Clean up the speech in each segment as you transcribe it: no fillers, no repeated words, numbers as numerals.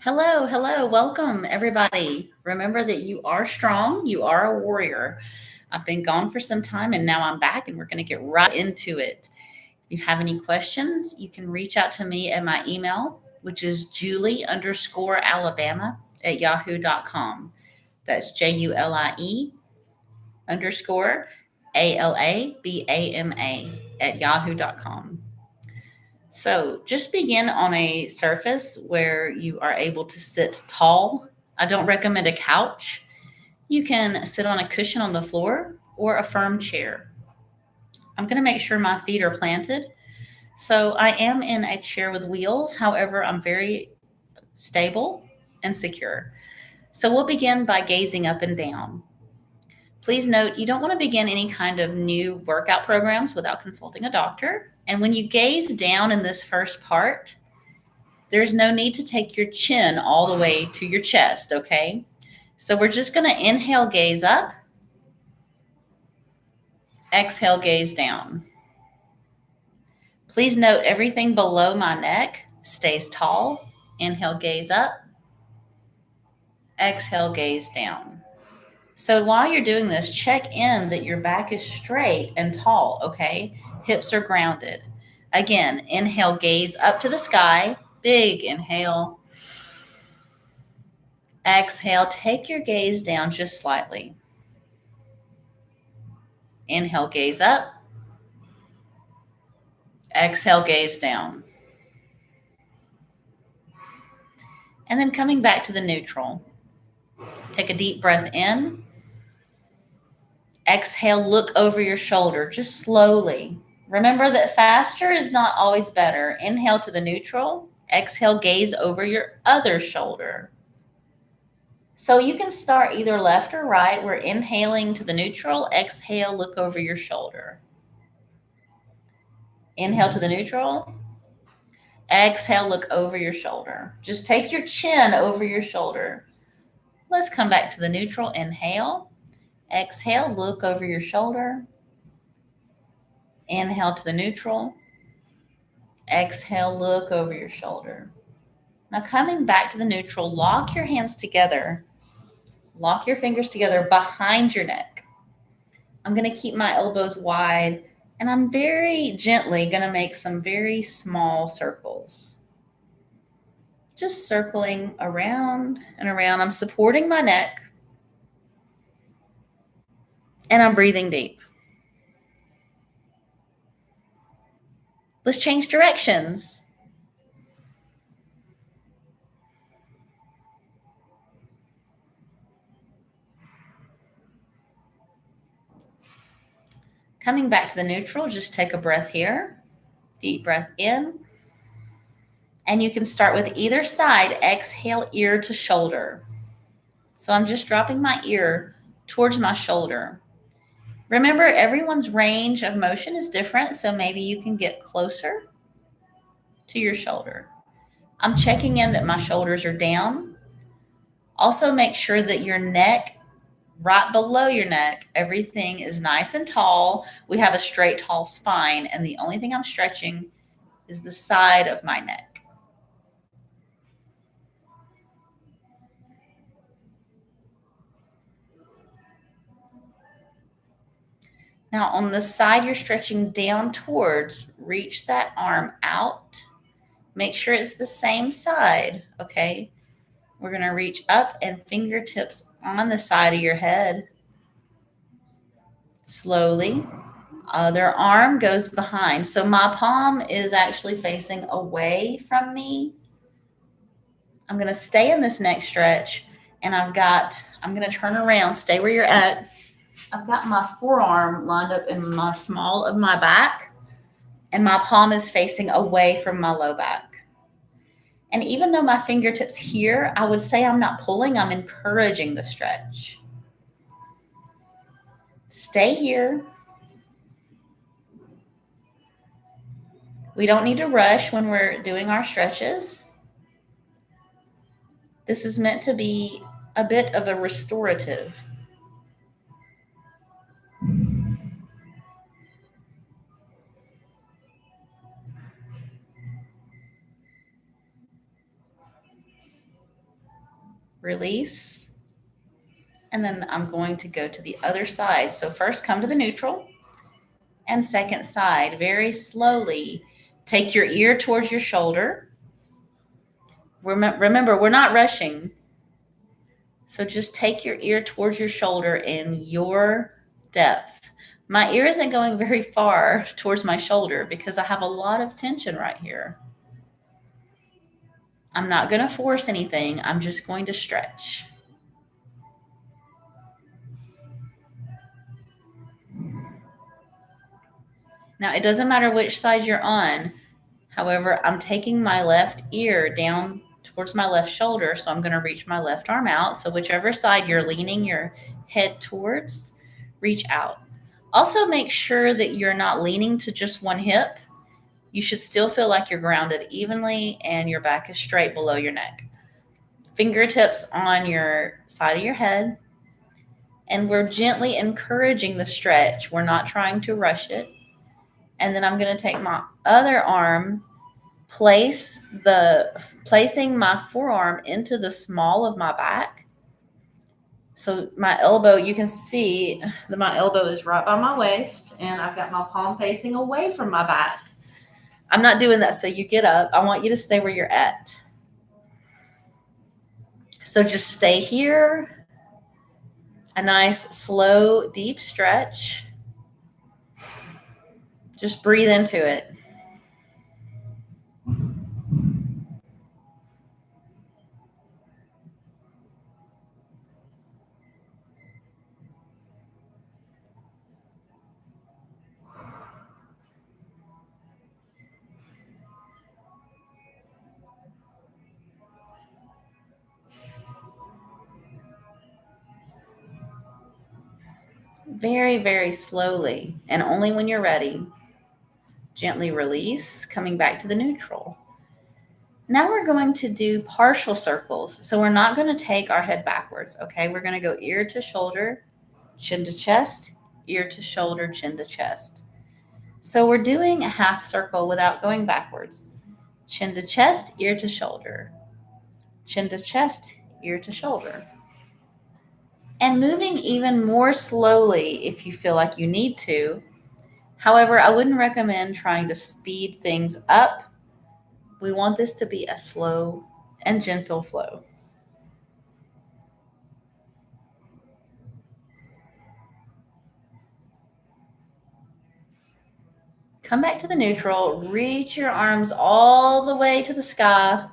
Hello, hello, welcome everybody. Remember that you are strong, you are a warrior. I've been gone for some time and now I'm back and we're going to get right into it. If you have any questions, you can reach out to me at my email, which is julie_alabama@yahoo.com. That's JULIE_ALABAMA at yahoo.com. So just begin on a surface where you are able to sit tall. I don't recommend a couch. You can sit on a cushion on the floor or a firm chair. I'm going to make sure my feet are planted. So I am in a chair with wheels. However, I'm very stable and secure. So we'll begin by gazing up and down. Please note you don't want to begin any kind of new workout programs without consulting a doctor. And when you gaze down in this first part, there's no need to take your chin all the way to your chest, okay? So we're just going to inhale, gaze up, exhale, gaze down. Please note everything below my neck stays tall. Inhale, gaze up, exhale, gaze down. So while you're doing this, check in that your back is straight and tall, okay? Hips are grounded. Again, inhale, gaze up to the sky. Big inhale. Exhale, take your gaze down just slightly. Inhale, gaze up. Exhale, gaze down. And then coming back to the neutral. Take a deep breath in. Exhale, look over your shoulder, just slowly. Remember that faster is not always better. Inhale to the neutral. Exhale, gaze over your other shoulder. So you can start either left or right. We're inhaling to the neutral. Exhale, look over your shoulder. Inhale to the neutral. Exhale, look over your shoulder. Just take your chin over your shoulder. Let's come back to the neutral. Inhale. Exhale, look over your shoulder. Inhale to the neutral. Exhale, look over your shoulder. Now coming back to the neutral, lock your hands together. Lock your fingers together behind your neck. I'm going to keep my elbows wide and I'm very gently going to make some very small circles. Just circling around and around. I'm supporting my neck and I'm breathing deep. Let's change directions. Coming back to the neutral, just take a breath here. Deep breath in. And you can start with either side. Exhale, ear to shoulder. So I'm just dropping my ear towards my shoulder. Remember, everyone's range of motion is different, so maybe you can get closer to your shoulder. I'm checking in that my shoulders are down. Also, make sure that your neck, right below your neck, everything is nice and tall. We have a straight, tall spine, and the only thing I'm stretching is the side of my neck. Now, on the side you're stretching down towards, reach that arm out. Make sure it's the same side, okay? We're going to reach up and fingertips on the side of your head. Slowly. Other arm goes behind. So my palm is actually facing away from me. I'm going to stay in this neck stretch and I'm going to turn around, stay where you're at. I've got my forearm lined up in my small of my back and my palm is facing away from my low back. And even though my fingertips here, I would say I'm not pulling, I'm encouraging the stretch. Stay here. We don't need to rush when we're doing our stretches. This is meant to be a bit of a restorative. release, and then I'm going to go to the other side. So first come to the neutral, and second side, very slowly. Take your ear towards your shoulder. Remember, we're not rushing. So just take your ear towards your shoulder in your depth. My ear isn't going very far towards my shoulder because I have a lot of tension right here. I'm not going to force anything. I'm just going to stretch. Now, it doesn't matter which side you're on. However, I'm taking my left ear down towards my left shoulder, so I'm going to reach my left arm out. So whichever side you're leaning your head towards, reach out. Also, make sure that you're not leaning to just one hip. You should still feel like you're grounded evenly and your back is straight below your neck. Fingertips on your side of your head. And we're gently encouraging the stretch. We're not trying to rush it. And then I'm going to take my other arm, placing my forearm into the small of my back. So my elbow, you can see that my elbow is right by my waist, and I've got my palm facing away from my back. I'm not doing that so you get up. I want you to stay where you're at. So just stay here. A nice, slow, deep stretch. Just breathe into it. Very, very slowly, and only when you're ready. Gently release, coming back to the neutral. Now we're going to do partial circles. So we're not going to take our head backwards, okay? We're going to go ear to shoulder, chin to chest, ear to shoulder, chin to chest. So we're doing a half circle without going backwards. Chin to chest, ear to shoulder. Chin to chest, ear to shoulder. And moving even more slowly if you feel like you need to. However, I wouldn't recommend trying to speed things up. We want this to be a slow and gentle flow. Come back to the neutral, reach your arms all the way to the sky.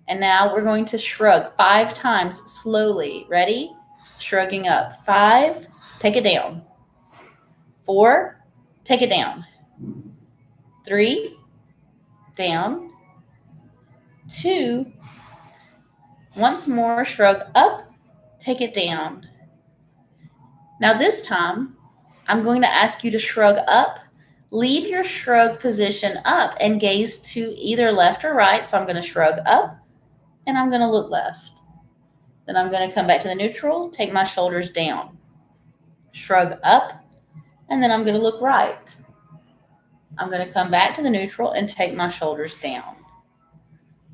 And now we're going to shrug 5 times slowly. Ready? Shrugging up. 5, take it down. 4, take it down. 3, down. 2, once more, shrug up, take it down. Now this time, I'm going to ask you to shrug up. Leave your shrug position up and gaze to either left or right. So I'm going to shrug up and I'm going to look left. Then I'm going to come back to the neutral, take my shoulders down, shrug up, and then I'm going to look right. I'm going to come back to the neutral and take my shoulders down.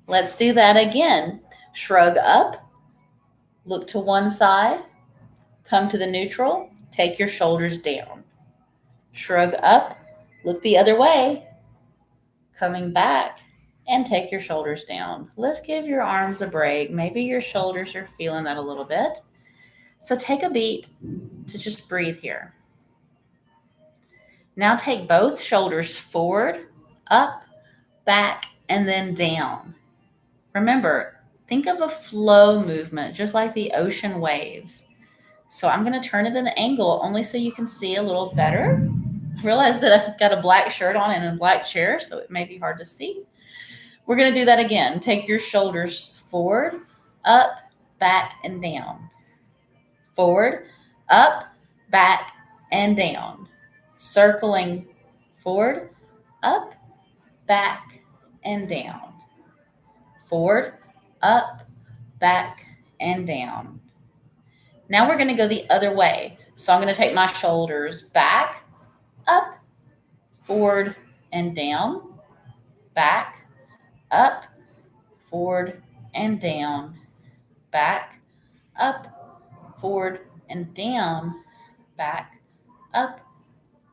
Let's do that again. Shrug up, look to one side, come to the neutral, take your shoulders down. Shrug up, look the other way, coming back, and take your shoulders down. Let's give your arms a break. Maybe your shoulders are feeling that a little bit. So take a beat to just breathe here. Now take both shoulders forward, up, back, and then down. Remember, think of a flow movement, just like the ocean waves. So I'm going to turn it at an angle only so you can see a little better. Realize that I've got a black shirt on and a black chair, so it may be hard to see. We're going to do that again. Take your shoulders forward, up, back, and down. Forward, up, back, and down. Circling forward, up, back, and down. Forward, up, back, and down. Now we're going to go the other way. So I'm going to take my shoulders back, up, forward, and down, back, up, forward, and down, back, up, forward, and down, back, up,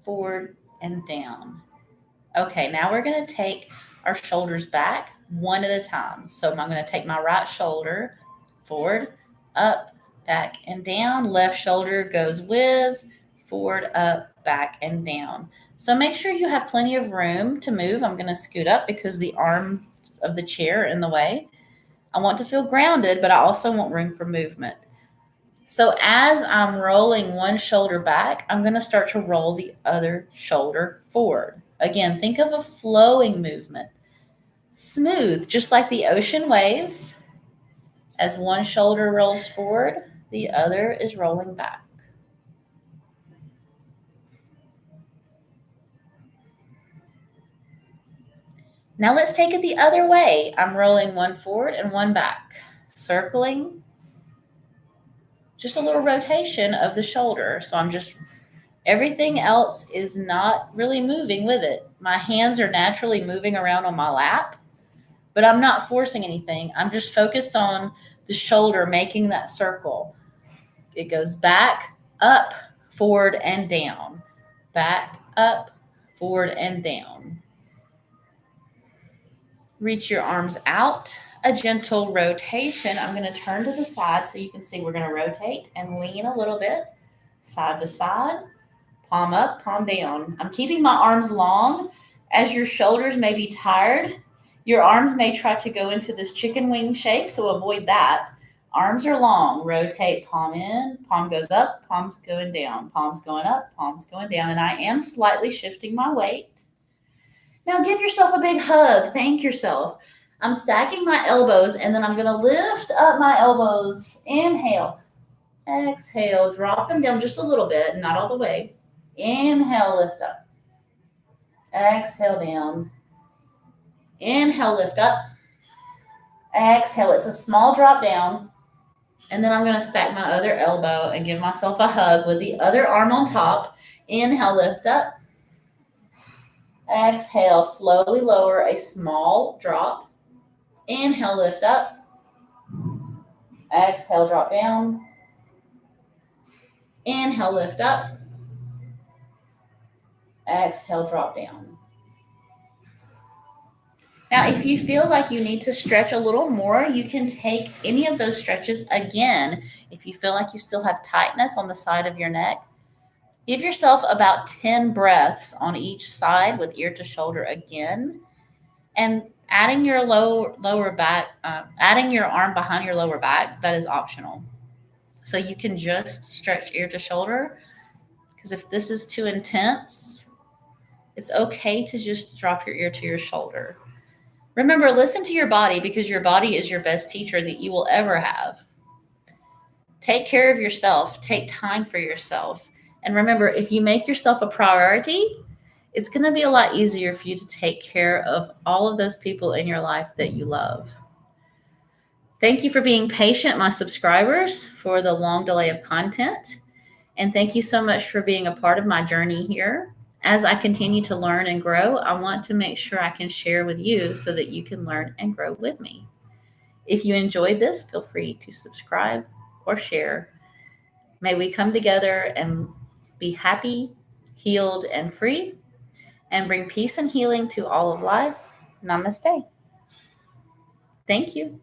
forward, and down. Okay, now we're going to take our shoulders back one at a time. So I'm going to take my right shoulder forward, up, back, and down. Left shoulder goes with, forward, up, back, and down. So make sure you have plenty of room to move. I'm going to scoot up because the arm of the chair are in the way. I want to feel grounded, but I also want room for movement. So as I'm rolling one shoulder back, I'm going to start to roll the other shoulder forward. Again, think of a flowing movement. Smooth, just like the ocean waves. As one shoulder rolls forward, the other is rolling back. Now let's take it the other way. I'm rolling one forward and one back, circling. Just a little rotation of the shoulder. So everything else is not really moving with it. My hands are naturally moving around on my lap, but I'm not forcing anything. I'm just focused on the shoulder making that circle. It goes back, up, forward, and down. Back, up, forward, and down. Reach your arms out. A gentle rotation. I'm going to turn to the side so you can see we're going to rotate and lean a little bit, side to side. Palm up, palm down. I'm keeping my arms long. As your shoulders may be tired, your arms may try to go into this chicken wing shape, so avoid that. Arms are long. Rotate, palm in, palm goes up, palms going down, palms going up, palms going down, and I am slightly shifting my weight. Now give yourself a big hug. Thank yourself. I'm stacking my elbows, and then I'm going to lift up my elbows. Inhale. Exhale. Drop them down just a little bit, not all the way. Inhale, lift up. Exhale, down. Inhale, lift up. Exhale. It's a small drop down. And then I'm going to stack my other elbow and give myself a hug with the other arm on top. Inhale, lift up. Exhale, slowly lower a small drop. Inhale, lift up. Exhale, drop down. Inhale, lift up. Exhale, drop down. Now, if you feel like you need to stretch a little more, you can take any of those stretches again. If you feel like you still have tightness on the side of your neck, give yourself about 10 breaths on each side with ear to shoulder again. And adding your lower back, adding your arm behind your lower back, that is optional. So you can just stretch ear to shoulder, because if this is too intense, it's okay to just drop your ear to your shoulder. Remember, listen to your body, because your body is your best teacher that you will ever have. Take care of yourself. Take time for yourself. And remember, if you make yourself a priority, it's going to be a lot easier for you to take care of all of those people in your life that you love. Thank you for being patient, my subscribers, for the long delay of content. And thank you so much for being a part of my journey here. As I continue to learn and grow, I want to make sure I can share with you so that you can learn and grow with me. If you enjoyed this, feel free to subscribe or share. May we come together and be happy, healed, and free, and bring peace and healing to all of life. Namaste. Thank you.